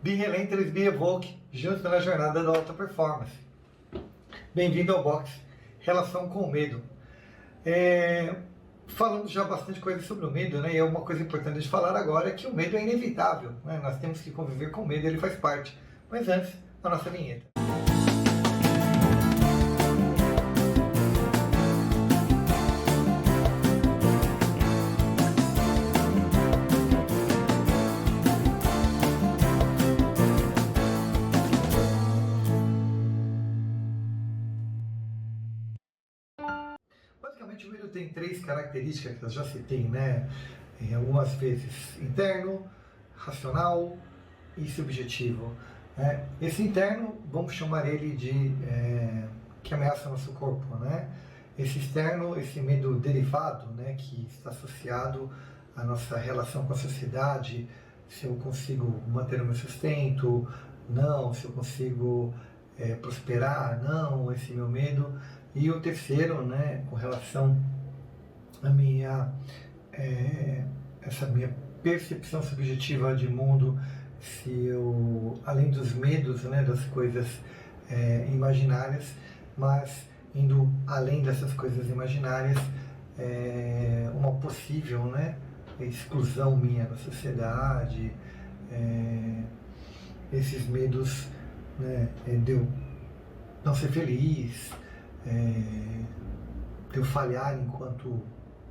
Be Relentless, Be Evoke, juntos na jornada da alta performance. Bem-vindo ao Box, relação com o medo. Falamos já bastante coisa sobre o medo, né? E é uma coisa importante de falar agora é que o medo é inevitável, né? Nós temos que conviver com o medo, ele faz parte. Mas antes, a nossa vinheta. Basicamente, o medo tem três características que eu já citei, né? Algumas vezes interno, racional e subjetivo. Esse interno, vamos chamar ele de que ameaça nosso corpo, né? Esse externo, esse medo derivado, né? Que está associado à nossa relação com a sociedade, se eu consigo manter o meu sustento, não, se eu consigo prosperar, não, esse meu medo. E o terceiro, né, com relação à essa minha percepção subjetiva de mundo, se eu, além dos medos, né, das coisas imaginárias, mas indo além dessas coisas imaginárias, uma possível, né, exclusão minha da sociedade, esses medos, né, de eu não ser feliz, de eu falhar enquanto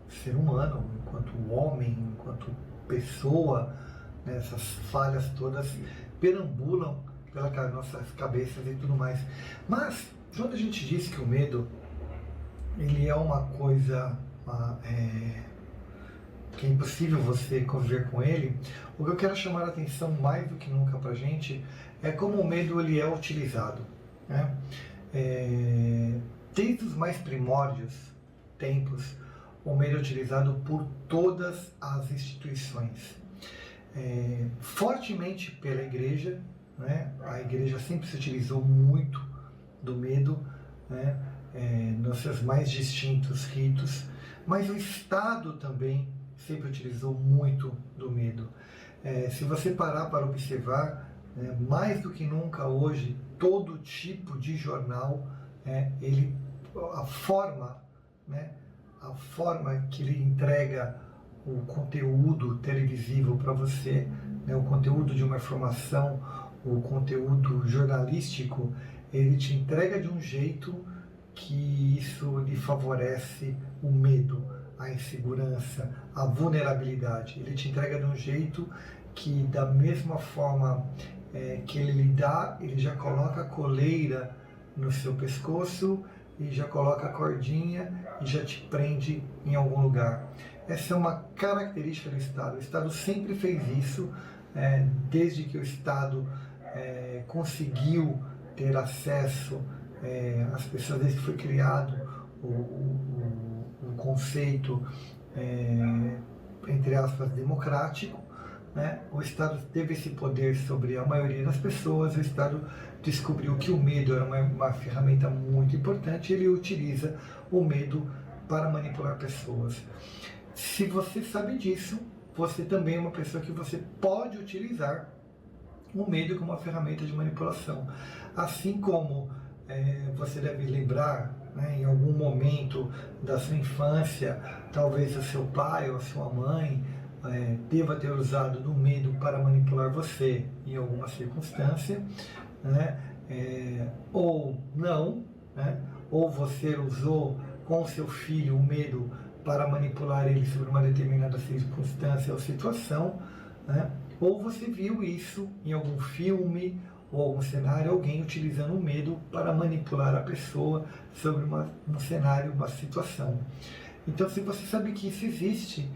ser humano, enquanto homem, enquanto pessoa, né? Essas falhas todas perambulam pelas nossas cabeças e tudo mais. Mas, quando a gente diz que o medo ele é uma coisa que é impossível você conviver com ele, o que eu quero chamar a atenção mais do que nunca pra gente é como o medo ele é utilizado, né? Desde os mais primórdios tempos, o medo é utilizado por todas as instituições, fortemente pela igreja, né? A igreja sempre se utilizou muito do medo, né? Nos seus mais distintos ritos, mas o Estado também sempre utilizou muito do medo. Se você parar para observar, mais do que nunca hoje, todo tipo de jornal, a forma, né, a forma que ele entrega o conteúdo televisivo para você, né, o conteúdo de uma informação, o conteúdo jornalístico, ele te entrega de um jeito que isso lhe favorece o medo, a insegurança, a vulnerabilidade. Ele te entrega de um jeito que, da mesma forma que ele lhe dá, ele já coloca a coleira no seu pescoço e já coloca a cordinha e já te prende em algum lugar. Essa é uma característica do Estado. O Estado sempre fez isso, desde que o Estado conseguiu ter acesso às pessoas, desde que foi criado o conceito, entre aspas, democrático, né? O Estado teve esse poder sobre a maioria das pessoas. O Estado descobriu que o medo era uma ferramenta muito importante e ele utiliza o medo para manipular pessoas. Se você sabe disso, você também é uma pessoa que você pode utilizar o medo como uma ferramenta de manipulação. Assim como você deve lembrar, né, em algum momento da sua infância, talvez o seu pai ou a sua mãe deva ter usado do medo para manipular você em alguma circunstância, né? Ou não, né? Ou você usou com o seu filho o medo para manipular ele sobre uma determinada circunstância ou situação, né? Ou você viu isso em algum filme ou algum cenário, alguém utilizando o medo para manipular a pessoa sobre um cenário, uma situação. Então, se você sabe que isso existe,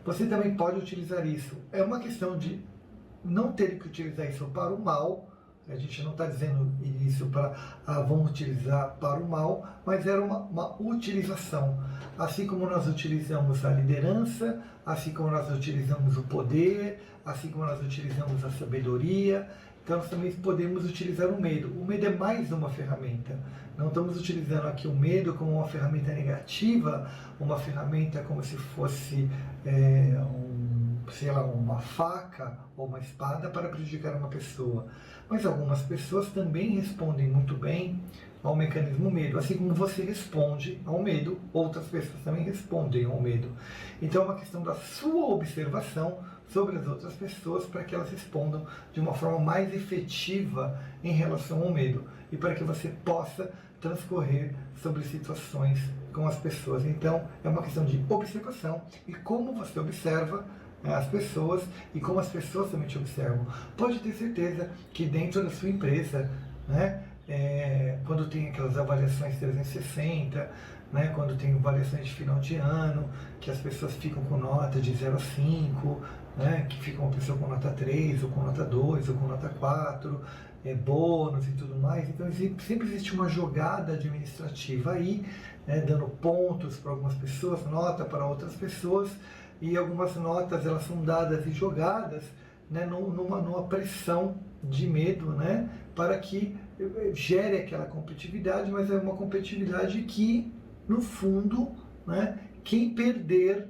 você também pode utilizar isso. É uma questão de não ter que utilizar isso para o mal. A gente não está dizendo isso para vamos utilizar para o mal, mas era uma utilização. Assim como nós utilizamos a liderança, assim como nós utilizamos o poder, assim como nós utilizamos a sabedoria, então nós também podemos utilizar o medo. O medo é mais uma ferramenta. Não estamos utilizando aqui o medo como uma ferramenta negativa, uma ferramenta como se fosse sei lá, uma faca ou uma espada para prejudicar uma pessoa. Mas algumas pessoas também respondem muito bem ao mecanismo medo. Assim como você responde ao medo, outras pessoas também respondem ao medo. Então é uma questão da sua observação sobre as outras pessoas para que elas respondam de uma forma mais efetiva em relação ao medo e para que você possa transcorrer sobre situações com as pessoas. Então é uma questão de observação e como você observa as pessoas e como as pessoas também te observam. Pode ter certeza que dentro da sua empresa, né, quando tem aquelas avaliações 360, né, quando tem avaliações de final de ano, que as pessoas ficam com nota de 0 a 5, né, que fica uma pessoa com nota 3, ou com nota 2, ou com nota 4, bônus e tudo mais. Então sempre existe uma jogada administrativa aí, né, dando pontos para algumas pessoas, nota para outras pessoas, e algumas notas elas são dadas e jogadas, né, numa pressão de medo, né, para que gere aquela competitividade, mas é uma competitividade que, no fundo, né, quem perder,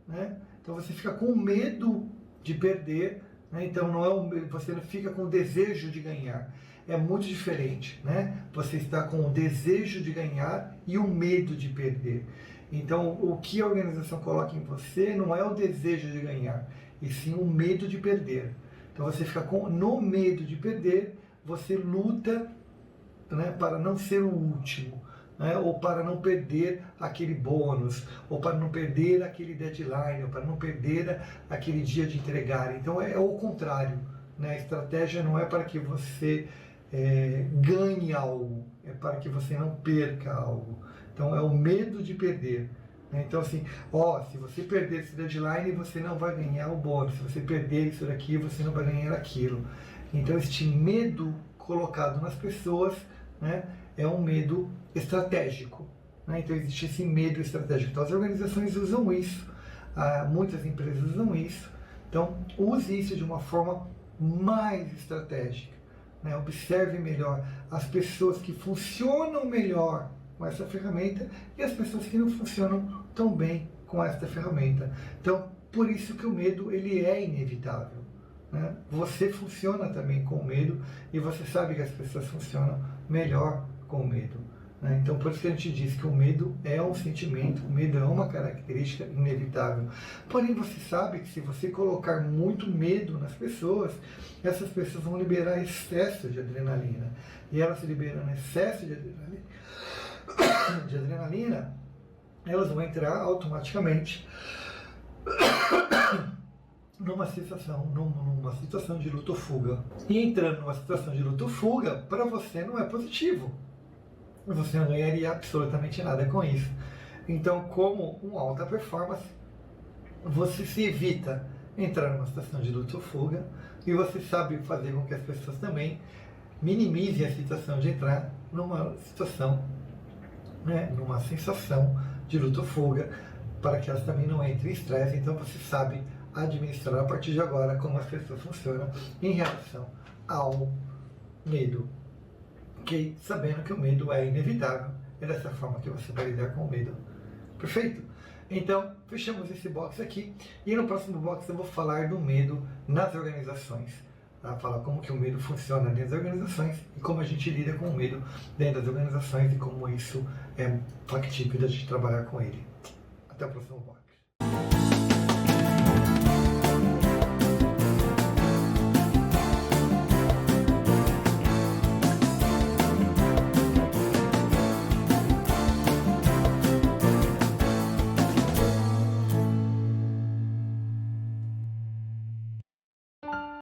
né, então você fica com medo de perder, né, então você não fica com o desejo de ganhar. É muito diferente, né? Você está com o desejo de ganhar e o medo de perder. Então, o que a organização coloca em você não é o desejo de ganhar, e sim o medo de perder. Então, você fica no medo de perder, você luta, né, para não ser o último, né, ou para não perder aquele bônus, ou para não perder aquele deadline, ou para não perder aquele dia de entregar. Então, é o contrário, né? A estratégia não é para que você ganhe algo, é para que você não perca algo. Então é o medo de perder, né? Então assim, se você perder esse deadline, você não vai ganhar o bônus. Se você perder isso daqui, você não vai ganhar aquilo. Então este medo colocado nas pessoas, né, é um medo estratégico, né? Então existe esse medo estratégico. Então as organizações usam isso, muitas empresas usam isso. Então use isso de uma forma mais estratégica, né? Observe melhor as pessoas que funcionam melhor com essa ferramenta e as pessoas que não funcionam tão bem com esta ferramenta. Então, por isso que o medo ele é inevitável, né? Você funciona também com medo e você sabe que as pessoas funcionam melhor com medo, né? Então, por isso que a gente diz que o medo é um sentimento, o medo é uma característica inevitável. Porém, você sabe que se você colocar muito medo nas pessoas, essas pessoas vão liberar excesso de adrenalina. E elas liberando excesso de adrenalina, elas vão entrar automaticamente numa situação de luta ou fuga. E entrando numa situação de luta ou fuga, para você não é positivo. Você não ganharia absolutamente nada com isso. Então, como um alta performance, você se evita entrar numa situação de luta ou fuga e você sabe fazer com que as pessoas também minimizem a situação de entrar numa situação, né, numa sensação de luta ou fuga, para que elas também não entrem em estresse. Então você sabe administrar a partir de agora como as pessoas funcionam em relação ao medo. Ok? Sabendo que o medo é inevitável, é dessa forma que você vai lidar com o medo. Perfeito? Então, fechamos esse box aqui e no próximo box eu vou falar do medo nas organizações. Falar como que o medo funciona dentro das organizações e como a gente lida com o medo dentro das organizações e como isso é factível da gente trabalhar com ele. Até o próximo box.